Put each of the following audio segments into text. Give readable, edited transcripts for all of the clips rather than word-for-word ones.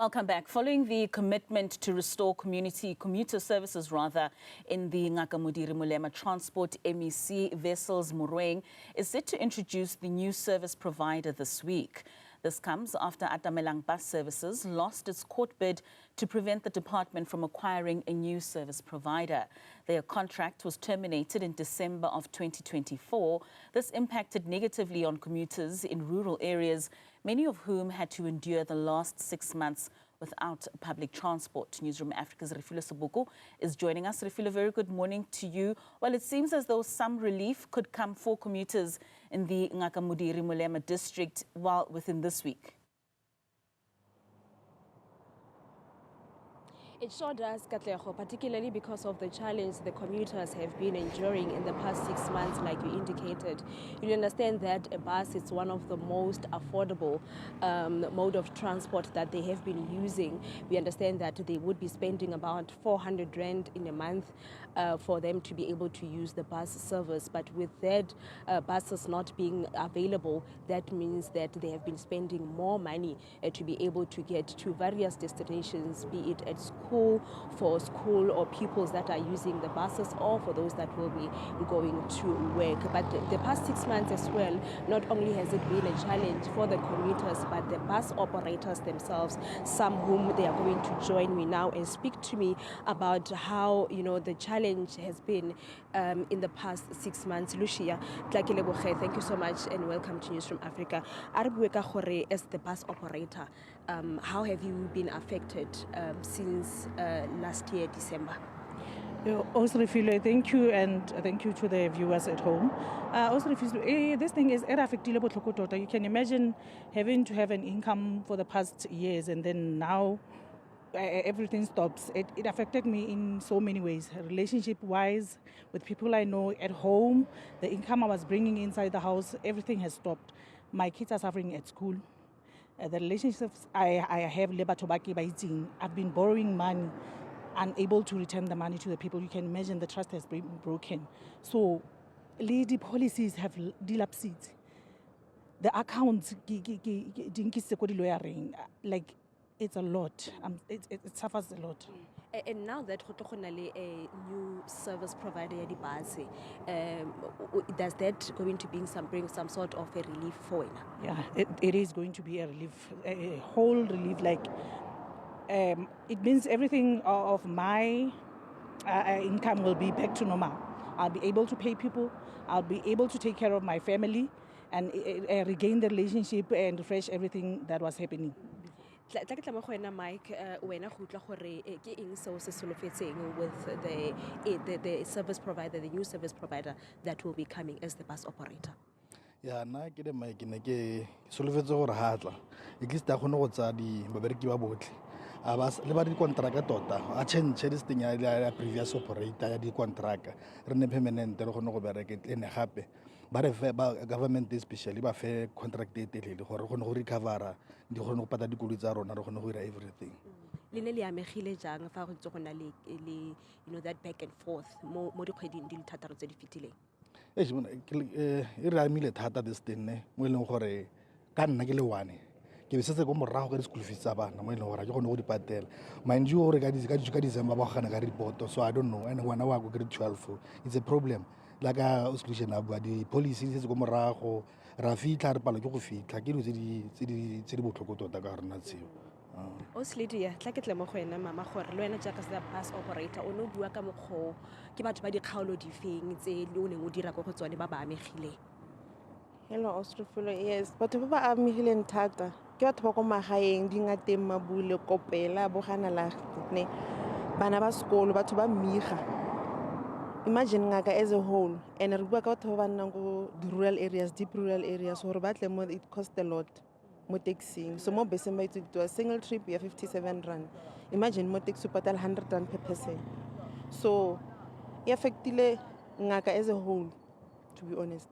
Welcome back. Following the commitment to restore commuter services in the Ngaka Modiri Molema transport, MEC Wessels Morweng is set to introduce the new service provider this week. This comes after Atamelang Bus Services lost its court bid to prevent the department from acquiring a new service provider. Their contract was terminated in December of 2024. This impacted negatively on commuters in rural areas, many of whom had to endure the last 6 months without public transport. Newzroom Afrika's Refiloe Seboko is joining us. Refiloe, very good morning to you. Well, it seems as though some relief could come for commuters in the Ngaka Modiri Molema district within this week. It sure does, Katlego, particularly because of the challenge the commuters have been enduring in the past 6 months, like you indicated. You understand that a bus is one of the most affordable mode of transport that they have been using. We understand that they would be spending about 400 Rand in a month for them to be able to use the bus service. But with that buses not being available, that means that they have been spending more money to be able to get to various destinations, be it at school, for school or pupils that are using the buses, or for those that will be going to work. But the past 6 months as well, not only has it been a challenge for the commuters, but the bus operators themselves, some whom they are going to join me now and speak to me about how, the challenge has been in the past 6 months. Lucia, thank you so much and welcome to Newzroom Afrika. As the bus operator, how have you been affected since last year, December? Also, Refiloe, thank you, and thank you to the viewers at home. Also, Refiloe, this thing is affected. You can imagine having to have an income for the past years, and then now everything stops. It affected me in so many ways, relationship-wise, with people I know at home. The income I was bringing inside the house, everything has stopped. My kids are suffering at school. The relationships I have, I've been borrowing money, unable to return the money to the people. You can imagine the trust has been broken. So, lady policies have delapsed. The accounts, like, it's a lot. It suffers a lot. And now that a new service provider at the bus, does that going to bring some sort of a relief for it? Yeah, it is going to be a relief, a whole relief. Like, it means everything of my income will be back to normal. I'll be able to pay people. I'll be able to take care of my family and regain the relationship and refresh everything that was happening. Mike, with the service provider, the new service provider that will be coming as the bus operator? Yeah, na ke de Mike ne ke solofetse gore hatla at least a gone go tsa di babereki ba botle a ba le ba di contract tota a change this thing ya previous operator ya di contract re ne permanent re gone go bereka ene gape ba re ba government especially ba fe contract e telele gore gone go recover di gone go pata dikoloi tsa rona re gone go ira everything. Le le amegile jang fa go ntse go na le that back and forth mo dikgweding di le thataro tse di fitileng? E re amile thata this thing mo eleng gore ka nna ke le one ke be setse go morago ka di school fees tsa bana mo eleng gore ke gone go di patela mind you gore ka December ba gana ka report, so I don't know, and ngwana wa go grade 12 it's a problem like a exclusion about the policy se go morago ra fitla re palo ke go fitla ke di tse di botlhoko tota ka rena tseo. Oslidia, tla ke tle mo go ena mama gore le wena jaaka se bus operator o no bua ka mokgo ke batho ba di kgaolo di feng tse le o neng o dira go tsone ba ba amegile? Hello, Refiloe, yes. Batho ba ba amegileng thata ke batho ba go magaeng di ngateng Mabule, Kopela, Boganala, ne bana ba sekolo, batho ba miga. Imagine Ngaka as a whole, and re bua ka batho ba nnang go the rural areas, deep rural areas, gore ba tle mo it cost a lot. Mo taxing. So mo beseng ba itse to a single trip ya 57 Rand. Imagine mo taxi patal 100 Rand per person. So it affected Ngaka as a whole, to be honest.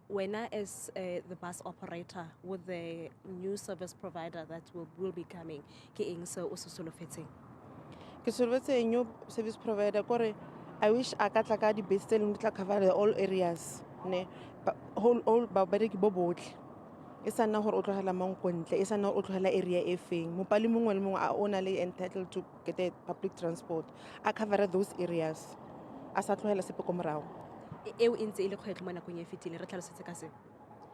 When as the bus operator with the new service provider that will be coming, ke eng se o se solofetseng? Ke solofetse a new service provider kore I wish a ka tla ka di best selling tla cover all areas, ne all ba bereki bo botle. e sa nna gore o tlogela mang ko ntle e sa nna gore o tlogela area e feng mopali mongwe le mongwe a o na le entitled to get a public transport a cover those areas a sa tlogela sepe ko morago eo e ntse e le kgwetlho mo nakong e fetileng re tlhalosetse ka seo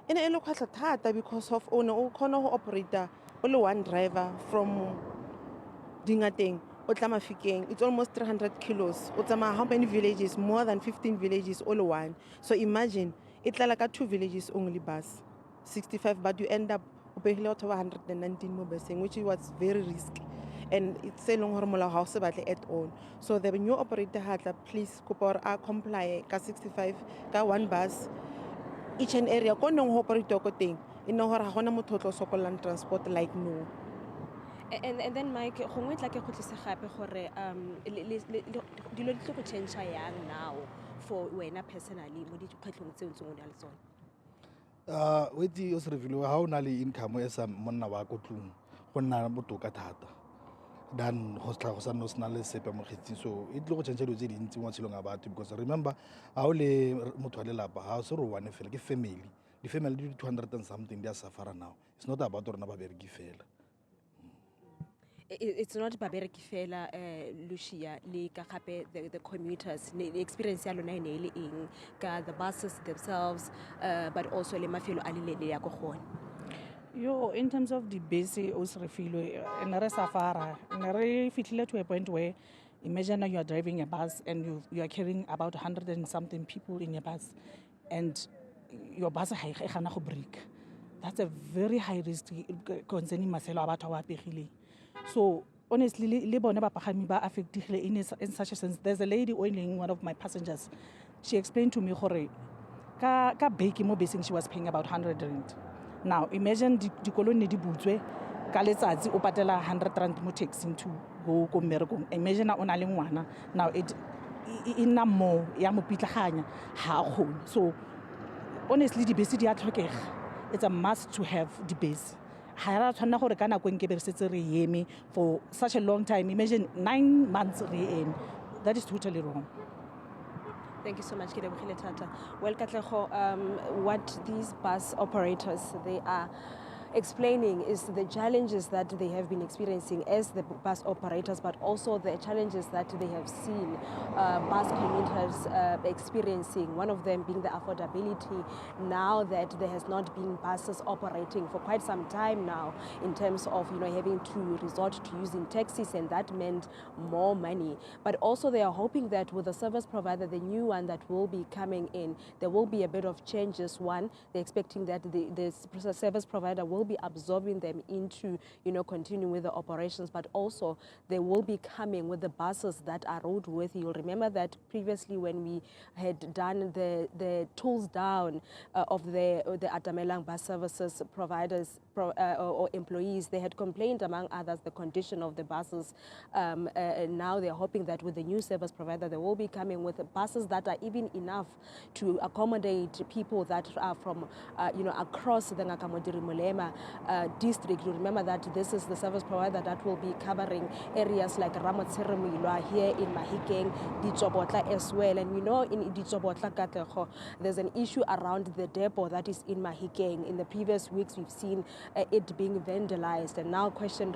e ne e le kgwetlho thata because of o ne o kgona go operata o le one driver from Dingateng o tla Mafikeng it's almost 300 kilos o tsamaya how many villages more than 15 villages all one so imagine e tlala ka 2 villages only bus 65 but you end up o pegile batho ba 119 mo buseng which was very risky and it's a long molao ga o se batle at all so the new operator hatla please kopa gore a comply ka 65 ka one bus each and area ko neng go operate ko teng e nne gore ga gona motho o tlo sokolang transport like no and then Mike gongwe tla ke go tlise gape gore dilo di tlo go change yang now for wena personally mo dikgwetlhong tseo ntse o di a le tsone wetsi o se Refiloe ha o na le income e sa monna wa ko tlung go nna botoka thata dan go sa no sna le sepe mo kgetsing so e tlo go change dilo tse dintsi mo tshelong a batho because remember ha o le motho wa lelapa ha o se ro one fela ke family di family di 200 and something they are suffer now it's not about rona ba bereki fela it's not babereki fela Lucia le ka gape the commuters the experience ya lona ene ile eng ka the buses themselves but also le mafelo a le ya go gone Yo, in terms of the basic also Refiloe, and safara, and fitlile to a point where imagine you are driving a bus and you are carrying about 100 and something people in your bus, and your bus ha gana go break. That's a very high risk concerning maselo a batho ba pegile. So honestly, le bone ba pagami ba affected in such a sense. There's a lady oiling one of my passengers. She explained to me gore ka bake mo basing she was paying about 100 rand. Now imagine the colony di butswe ka letsatsi o patela 100 rand mo taxi to go ko mmerekong. Imagine o na le ngwana. Now it ina mo ya mo pitlaganya ha gone. So honestly the base di a tlhokega. It's a must to have the base. Ha ra tshwana gore kana go nke beresetse re eme for such a long time. Imagine 9 months re eme. That is totally wrong. Thank you so much, Kedebogile Tata. Well, Katlego, what these bus operators, they are explaining is the challenges that they have been experiencing as the bus operators, but also the challenges that they have seen bus commuters experiencing, one of them being the affordability now that there has not been buses operating for quite some time now in terms of having to resort to using taxis, and that meant more money. But also they are hoping that with the service provider, the new one that will be coming in, there will be a bit of changes. One, they're expecting that the service provider will be absorbing them into, continuing with the operations, but also they will be coming with the buses that are roadworthy. You'll remember that previously when we had done the tools down of the Atamelang Bus Services providers or employees, they had complained, among others, the condition of the buses. And now they're hoping that with the new service provider, they will be coming with buses that are even enough to accommodate people that are from, across the Ngaka Modiri Molema district. You remember that this is the service provider that will be covering areas like Ramotsiremilwa here in Mahikeng, Ditsobotla as well. And we know in Ditsobotla, Katlego, there's an issue around the depot that is in Mahikeng. In the previous weeks, we've seen it being vandalized. And now question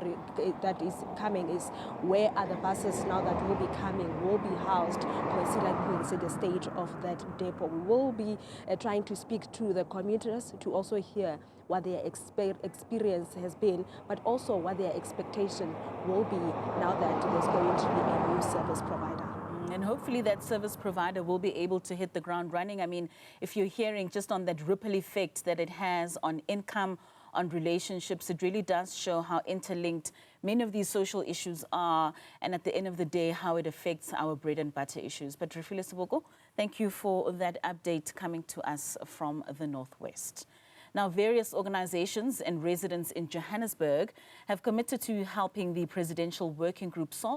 that is coming is, where are the buses now that will be coming, will be housed, considering the state of that depot? We will be trying to speak to the commuters to also hear what their experience has been, but also what their expectation will be now that there's going to be a new service provider. And hopefully that service provider will be able to hit the ground running. I mean, if you're hearing just on that ripple effect that it has on income, on relationships, it really does show how interlinked many of these social issues are, and at the end of the day, how it affects our bread and butter issues. But Refiloe, Seboko, thank you for that update coming to us from the Northwest. Now, various organizations and residents in Johannesburg have committed to helping the Presidential Working Group solve